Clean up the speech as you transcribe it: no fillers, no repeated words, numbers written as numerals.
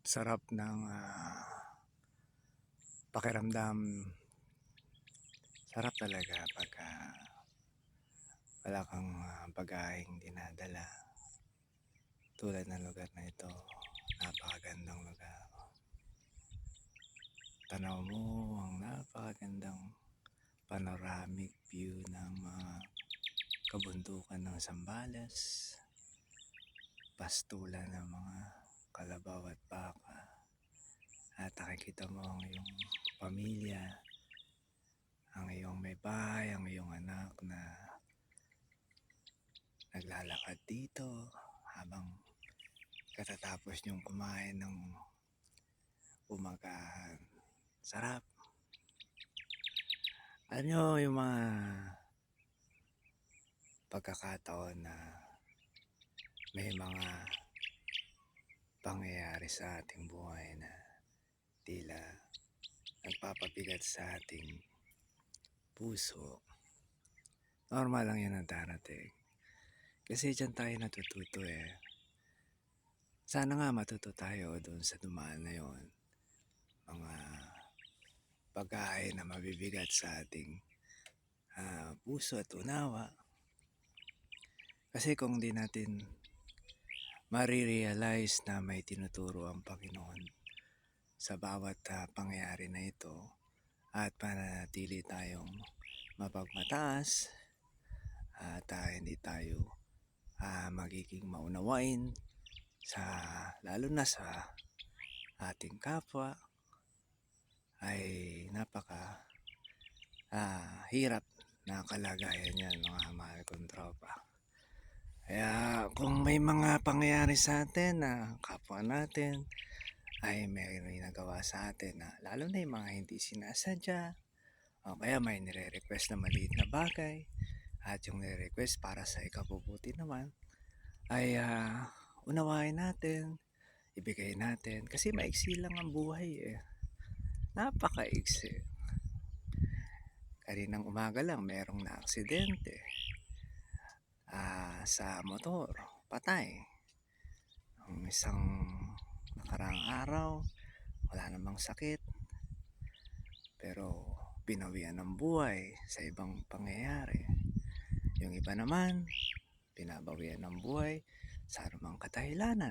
Sarap ng pakiramdam. Sarap talaga pagka wala kang bagaheng dinadala. Tulad ng lugar na ito, napakagandang lugar. Tanaw mo ang napakagandang panoramic view ng mga kabundukan ng Zambales, pastulan ng mga kalabaw at baka, at nakikita mo ang iyong pamilya, ang iyong may bahay, ang iyong anak na naglalakad dito habang katatapos niyong kumain ng umagahan. Sarap. Alam niyo yung mga pagkakataon na may mga pangyayari sa ating buhay na tila nagpapabigat sa ating puso. Normal lang yan ang darating. Kasi dyan tayo natututo eh. Sana nga matuto tayo doon sa dumaan na yon. Mga pagkain na mabibigat sa ating puso at unawa. Kasi kung di natin marirealize na may tinuturo ang Panginoon sa bawat pangyayari na ito at pananatili tayong mapagmataas at hindi tayo magiging maunawain sa lalo na sa ating kapwa, ay napaka hirap na kalagayan yan, mga mahal kong tropa. Kaya kung may mga pangyayari sa atin na kapwa natin ay may nagawa sa atin na lalo na yung mga hindi sinasadya, o kaya may nire-request na maliit na bagay at yung nire-request para sa ikabubuti naman, ay unawain natin, ibigay natin, kasi maiksi lang ang buhay eh. Napakaiksi. Kaninang umaga lang merong na aksidente sa motor, patay. Ang isang nakaraang araw wala namang sakit, pero binawian ng buhay sa ibang pangyayari. Yung iba naman binabawian ng buhay sa anumang kadahilanan.